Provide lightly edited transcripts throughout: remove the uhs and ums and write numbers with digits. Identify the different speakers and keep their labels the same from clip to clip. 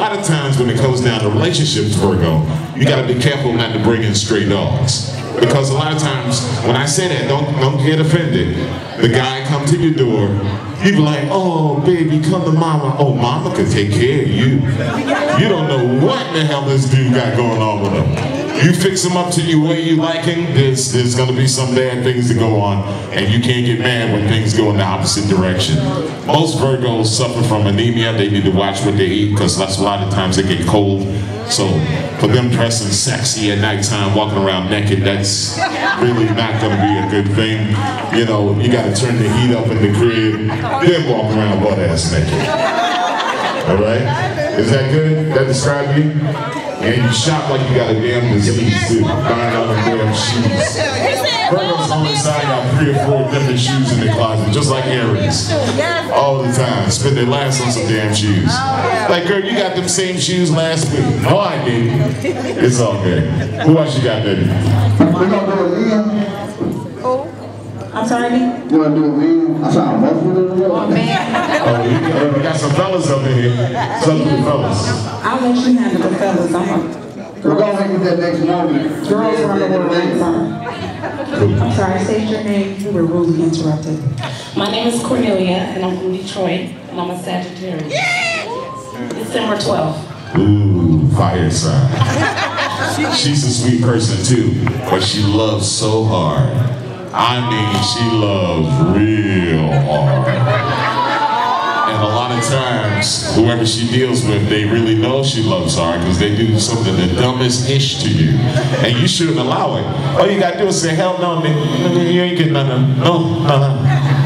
Speaker 1: lot of times when it comes down to relationships, Virgo, you got to be careful not to bring in stray dogs. Because a lot of times when I say that, don't get offended. The guy come to your door, you be like, oh baby, come to mama. Oh, mama could take care of you. You don't know what the hell this dude got going on with him. You fix him up to the way you like him, there's gonna be some bad things that go on, and you can't get mad when things go in the opposite direction. Most Virgos suffer from anemia. They need to watch what they eat, because that's a lot of times they get cold. So for them dressing sexy at nighttime, walking around naked, that's really not gonna be a good thing. You know, you gotta turn the heat up in the crib, then walk around butt-ass naked. All right? Is that good? That describe you? And you shop like you got a damn disease too. Buying all the damn shoes. Virgos on the side got 3 or 4 different shoes in their closet, just like Aries. All the time. Spend their last on some damn shoes. Like, girl, you got them same shoes last week. No, I didn't. It's all good. Who else you got, baby?
Speaker 2: We're gonna do a Liam.
Speaker 3: I'm sorry?
Speaker 2: You wanna do a Liam? I saw a muffler.
Speaker 3: Oh, man.
Speaker 1: Oh, we got some fellas up in here. Some of the fellas.
Speaker 3: I'll let you handle the fellas.
Speaker 2: We're gonna make it that next moment.
Speaker 3: Girls run the world. I'm sorry, say your name. You were rudely interrupted.
Speaker 4: My name is Cornelia, and I'm from Detroit, and I'm a Sagittarius. December 12th.
Speaker 1: Ooh, fire sign. She's a sweet person too, but she loves so hard. I mean, she loves real hard. And a lot of times, whoever she deals with, they really know she loves hard because they do something the dumbest ish to you. And you shouldn't allow it. All you gotta do is say, hell no, nigga, you ain't getting nothing. No.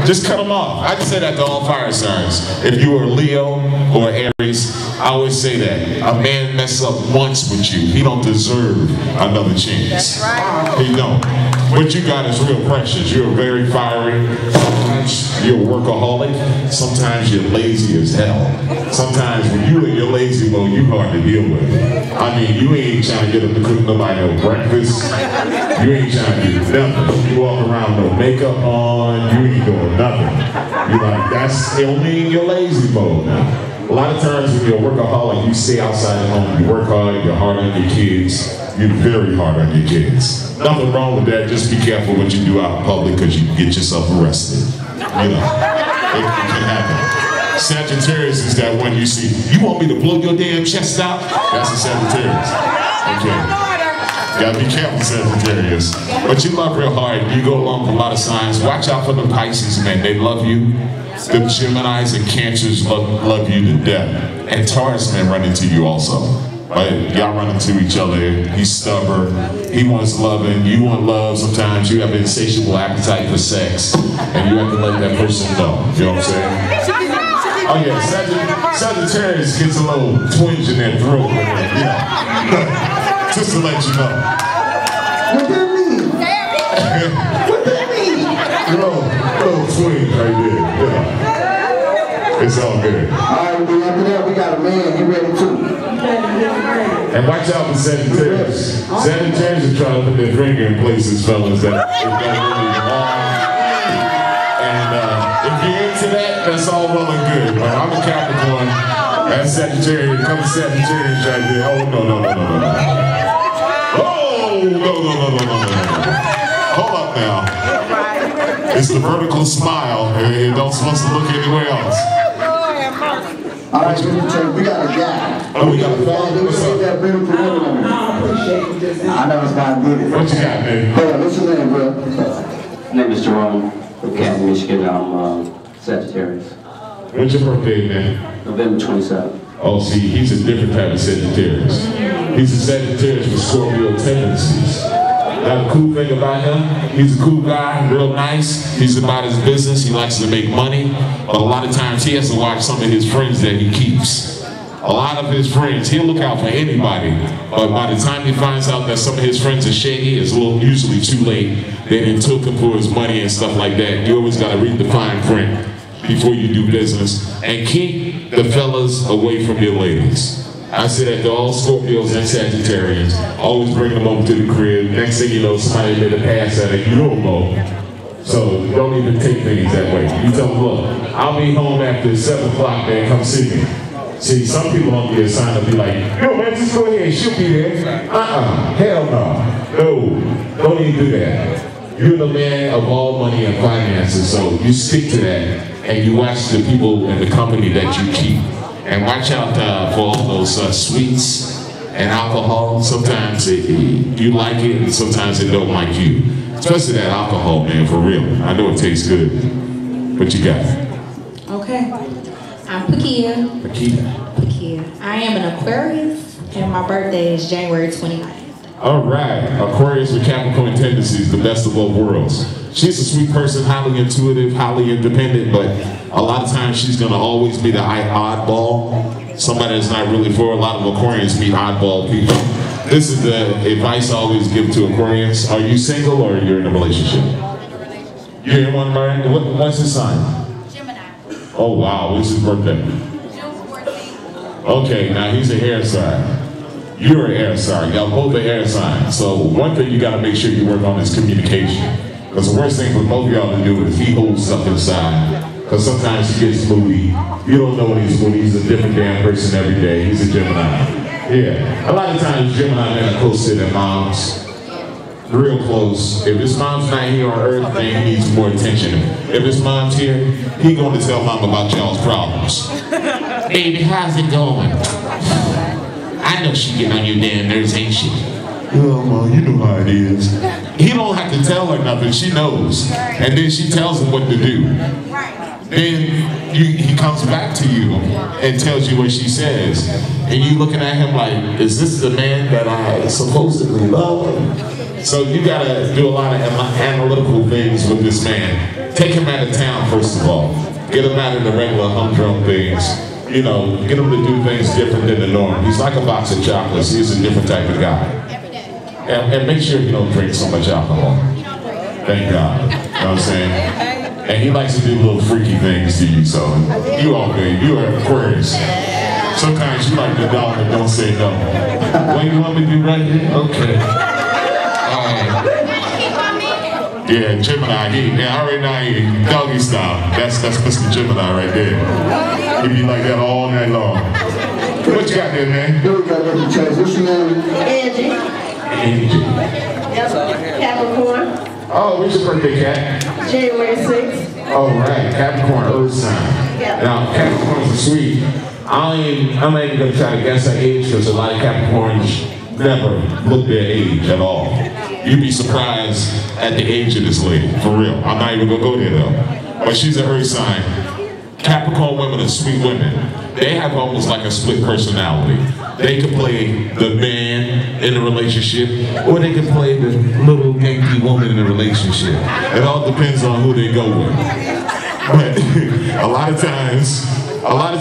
Speaker 1: Just cut them off. I just say that to all fire signs. If you were Leo or Aries, I always say that. A man mess up once with you, he don't deserve another chance. That's right. He don't. What you got is real precious. You're very fiery. Sometimes you're a workaholic. Sometimes you're lazy as hell. Sometimes when you in your lazy mode, you hard to deal with. I mean, you ain't trying to get up to cook nobody no breakfast. You ain't trying to do nothing. You walk around with no makeup on. You ain't doing nothing. You're like, that's only in your lazy mode now. A lot of times when you're a workaholic, you stay outside the home. You work hard, you're hard on your kids. You're very hard on your kids. Nothing wrong with that. Just be careful what you do out in public because you can get yourself arrested. You know, it can happen. Sagittarius is that one you see. You want me to blow your damn chest out? That's a Sagittarius. Okay. Gotta be careful, Sagittarius. But you love real hard. You go along with a lot of signs. Watch out for the Pisces, man. They love you. The Geminis and Cancers love you to death. And Taurus men run into you also. Right? Y'all run into each other. He's stubborn. He wants loving. You want love. Sometimes you have an insatiable appetite for sex. And you have to let that person know. You know what I'm saying? Oh yeah, Sagittarius gets a little twinge in their throat. Just to let you know.
Speaker 2: What that mean? What that mean?
Speaker 1: Little twinge right there. Yeah. It's all good.
Speaker 2: Alright, after that we got a man, he ready too.
Speaker 1: And watch out for Sagittarius. Sagittarius are trying to put their finger in places, fellas, that it don't really belong. And if you're into that, that's all well and good. But I'm a Capricorn. That's Sagittarius. A couple Sagittarians right there. Oh, no. Oh, no. Hold up now. It's the vertical smile. It don't supposed to look anywhere else.
Speaker 2: Alright, we got a guy.
Speaker 1: Oh, we got a guy? What's up?
Speaker 2: That beautiful woman. I know it's about to get it.
Speaker 1: What you got, baby?
Speaker 2: Hold on, what's your name, bro?
Speaker 5: My name is Jerome from Canton, Michigan. I'm Sagittarius.
Speaker 1: What's your birthday, man?
Speaker 5: November 27th.
Speaker 1: Oh, see, he's a different type of Sagittarius. He's a Sagittarius with Scorpio tendencies. Now, the cool thing about him, he's a cool guy, real nice. He's about his business. He likes to make money. But a lot of times he has to watch some of his friends that he keeps. A lot of his friends, he'll look out for anybody. But by the time he finds out that some of his friends are shady, it's usually too late. They done took him for his money and stuff like that. You always got to read the fine print before you do business. And keep the fellas away from your ladies. I say that to all Scorpios and Sagittarians. Always bring them over to the crib. Next thing you know, somebody made a pass at it. You don't know. So don't even take things that way. You tell them, look, I'll be home after 7 o'clock, man. Come see me. See, some people don't get signed up, be like, yo man, just go ahead, she'll be there. Hell no. No, don't even do that. You're the man of all money and finances, so you stick to that, and you watch the people in the company that you keep. And watch out for all those sweets and alcohol. Sometimes you like it, and sometimes it don't like you. Especially that alcohol, man, for real. I know it tastes good. What you got?
Speaker 3: Okay. I'm Pakia.
Speaker 1: Pakia.
Speaker 3: I am an Aquarius, and my birthday is January 29th.
Speaker 1: All right, Aquarius with Capricorn tendencies, the best of both worlds. She's a sweet person, highly intuitive, highly independent, but a lot of times she's gonna always be the oddball. Somebody that's not really for. A lot of Aquarians meet oddball people. This is the advice I always give to Aquarians. Are you single or you're in a relationship? You're in one, Brian? What's his sign?
Speaker 6: Gemini.
Speaker 1: Oh wow, what's his birthday?
Speaker 6: June 14th.
Speaker 1: Okay, now he's a air sign. You're an air sign. Y'all both are air signs. So one thing you got to make sure you work on is communication. Because the worst thing for both of y'all to do is he holds stuff inside. Because sometimes he gets moody. You don't know when he's moody. He's a different damn person every day. He's a Gemini. Yeah. A lot of times Gemini men are close to their moms. Real close. If his mom's not here on Earth, then he needs more attention. If his mom's here, he going to tell mom about y'all's problems. Baby, how's it going? I know she getting on your damn nerves, ain't she? Oh, Mom, you know how it is. He don't have to tell her nothing, she knows. And then she tells him what to do. Then he comes back to you and tells you what she says. And you looking at him like, is this the man that I supposedly love? So you gotta do a lot of analytical things with this man. Take him out of town, first of all. Get him out of the regular humdrum things. You know, get him to do things different than the norm. He's like a box of chocolates. He's a different type of guy. And make sure you don't drink so much alcohol. Thank God. You know what I'm saying? And he likes to do little freaky things to you, so you all good. You are Aquarius. Sometimes you like the dog that don't say no. What you want me to do right here? Okay. Yeah, Gemini, I already know doggy style. That's Mr. Gemini right there. He be like that all night long. What you got there, man?
Speaker 2: Yo, got a chance. What's your name?
Speaker 6: Angie.
Speaker 1: Angie.
Speaker 6: Yep. Capricorn.
Speaker 1: Oh, what's your birthday, Cat?
Speaker 6: January 6th.
Speaker 1: All right, Capricorn, Earth sign.
Speaker 6: Yep.
Speaker 1: Now, Capricorns are sweet. I'm not even going to try to guess her age because a lot of Capricorns never look their age at all. You'd be surprised at the age of this lady, for real. I'm not even gonna go there though. But she's an Earth sign. Capricorn women are sweet women. They have almost like a split personality. They can play the man in a relationship, or they can play the little ganky woman in a relationship. It all depends on who they go with. But a lot of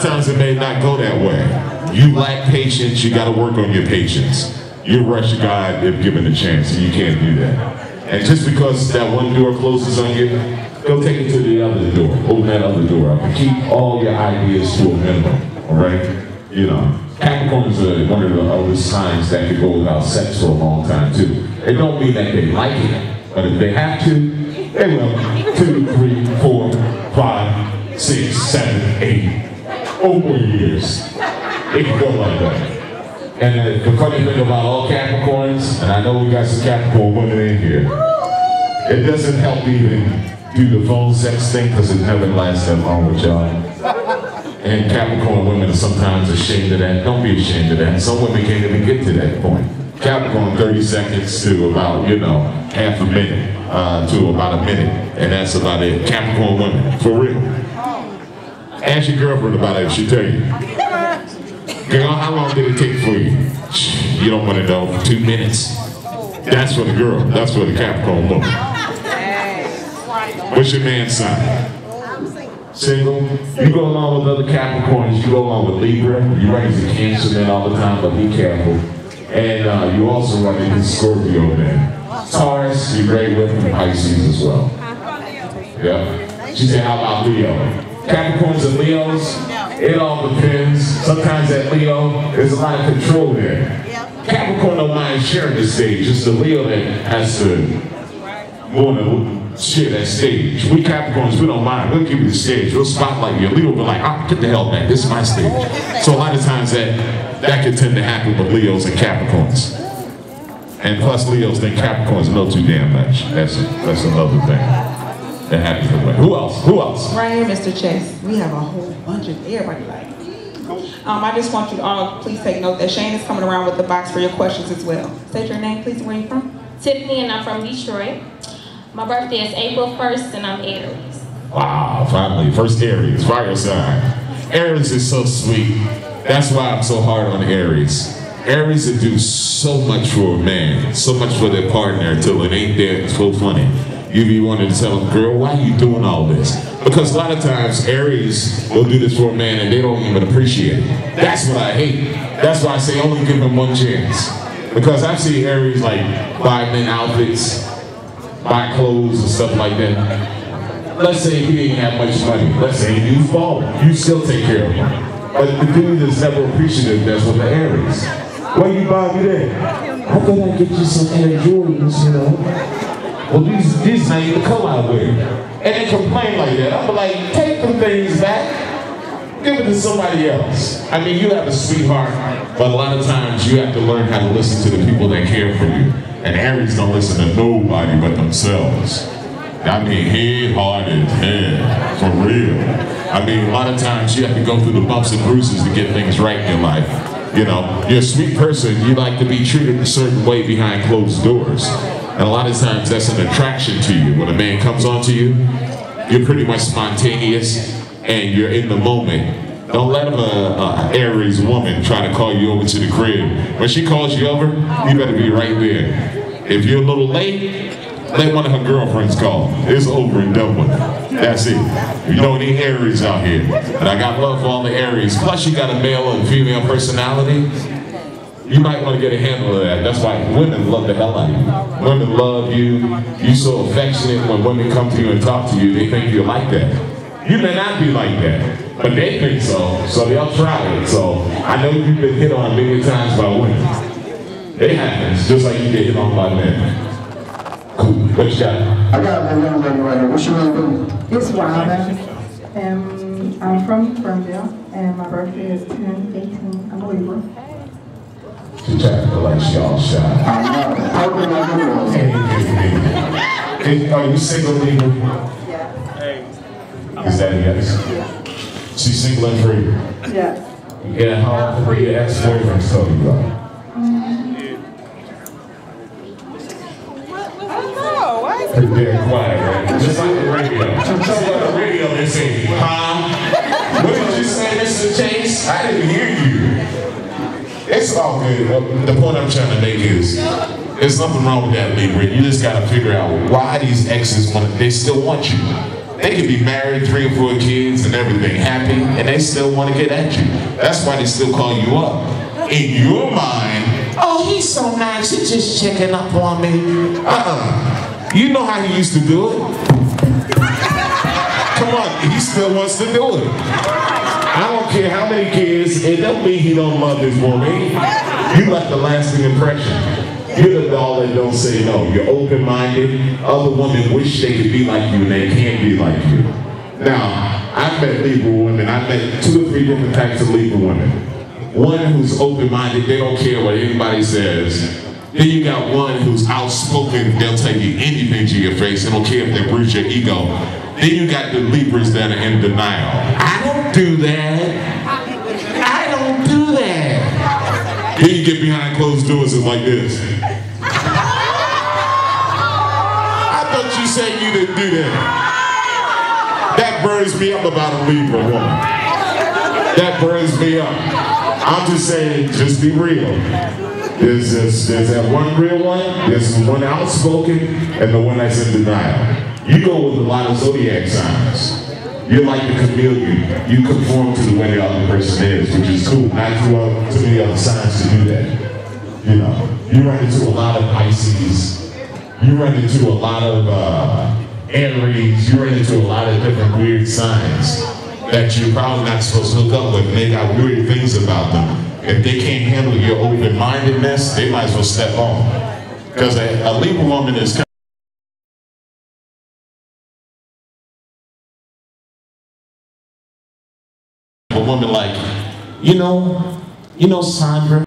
Speaker 1: times it may not go that way. You lack patience, you gotta work on your patience. You rush a guy if given a chance, and you can't do that. And just because that one door closes on you, go take it to the other door. Open that other door up. And keep all your ideas to a minimum, all right? You know, Capricorns are one of the other signs that can go without sex for a long time, too. It don't mean that they like it, but if they have to, they will. 2, 3, 4, 5, 6, 7, 8, over years. It can go like that. And the funny thing about all Capricorns, and I know we got some Capricorn women in here, it doesn't help even do the phone sex thing because it never lasts that long with y'all. And Capricorn women are sometimes ashamed of that. Don't be ashamed of that. Some women can't even get to that point. Capricorn 30 seconds to about, half a minute to about a minute. And that's about it. Capricorn women, for real. Ask your girlfriend about it, she'll tell you. Girl, how long did it take for you? You don't want to know. 2 minutes. That's for the girl. That's for the Capricorn woman. What's your man's sign? Single. You go along with other Capricorns. You go along with Libra. You run into Cancer men all the time, but be careful. And you also run into Scorpio men. Taurus, you're great with, and Pisces as well. Yeah. She said, how about Leo? Capricorns and Leos, it all depends. Sometimes that Leo, there's a lot of control there. Capricorn don't mind sharing the stage. It's the Leo that has to want to share that stage. We Capricorns, we don't mind. We'll give you the stage. We'll spotlight you. Leo will be like, ah, get the hell back. This is my stage. So a lot of times that can tend to happen with Leos and Capricorns. And plus Leos think Capricorns know too damn much. That's another thing that happens with women. Who else? Who else?
Speaker 3: Right here, Mr. Chase. We have a whole bunch of everybody like. I just want you to all please take note that Shane is coming around with the box for your questions as well. State your name, please, and where you from?
Speaker 7: Tiffany, and I'm from Detroit. My birthday is April 1st, and I'm Aries.
Speaker 1: Wow, finally, first Aries, fire sign. Aries is so sweet. That's why I'm so hard on Aries. Aries will do so much for a man, so much for their partner until it ain't there. It's so funny. You be wanting to tell them, girl, why are you doing all this? Because a lot of times Aries will do this for a man and they don't even appreciate it. That's what I hate. That's why I say only give him one chance. Because I see Aries like buy men outfits, buy clothes and stuff like that. Let's say he didn't have much money. Let's say you fall. You still take care of him. But the dude is never appreciative. That's what the Aries. Why you buy me that? I thought I'd get you some Air Jordans, you know. Well, these ain't the color I wear. And they complain like that. I'm like, take them things back. Give it to somebody else. I mean, you have a sweetheart, but a lot of times you have to learn how to listen to the people that care for you. And Aries don't listen to nobody but themselves. I mean, head, heart, and head, for real. I mean, a lot of times you have to go through the bumps and bruises to get things right in your life. You know, you're a sweet person, you like to be treated a certain way behind closed doors. And a lot of times that's an attraction to you. When a man comes onto you, you're pretty much spontaneous and you're in the moment. Don't let an Aries woman try to call you over to the crib. When she calls you over, you better be right there. If you're a little late, let one of her girlfriends call. It's over and done with. That's it. You don't need Aries out here. And I got love for all the Aries. Plus you got a male and female personality. You might want to get a handle of that. That's why women love the hell out of you. Women love you. You're so affectionate when women come to you and talk to you, they think you're like that. You may not be like that, but they think so, so they'll try it. So I know you've been hit on many times by women. It happens, just like you get hit on by men. Cool. What you got?
Speaker 2: I got a young lady right here. What's your name?
Speaker 8: It's Robin, and I'm from Springfield, and my birthday is 10/18. I'm a Libra.
Speaker 1: She trying to like she all shy. Hey, are you single, Libra?
Speaker 8: Yeah.
Speaker 1: Is that a yes? She's single and free?
Speaker 8: Yeah.
Speaker 1: Yeah, how often do your ex-boyfriends tell you about? Pretty damn quiet, right? Just like the radio. Just like the radio, they say, huh? What did you say, Mr. Chase? I didn't hear you. It's all good. The point I'm trying to make is, there's nothing wrong with that, Libra. You just gotta figure out why these exes they still want you. They could be married, 3 or 4 kids and everything, happy, and they still want to get at you. That's why they still call you up. In your mind, oh, he's so nice, he's just checking up on me. You know how he used to do it. Come on, he still wants to do it. I don't care how many kids, it don't mean he don't love this woman. You left a lasting impression. You're the doll that don't say no. You're open-minded. Other women wish they could be like you and they can't be like you. Now, I've met Libra women. I've met 2 or 3 different types of Libra women. One who's open-minded, they don't care what anybody says. Then you got one who's outspoken, they'll tell you anything to your face, they don't care if they bruise your ego. Then you got the Libras that are in denial. I don't do that. I don't do that. Then you get behind closed doors and like this. I thought you said you didn't do that. That burns me up about a Libra woman. That burns me up. I'm just saying, just be real. There's that one real one, there's the one outspoken, and the one that's in denial. You go with a lot of zodiac signs. You're like the chameleon. You conform to the way the other person is, which is cool. Not too many other signs to do that. You know, you run into a lot of Pisces. You run into a lot of Aries. You run into a lot of different weird signs that you're probably not supposed to hook up with, and they got weird things about them. If they can't handle your open-mindedness, they might as well step on. Because a Libra woman is woman like, you know, Sandra,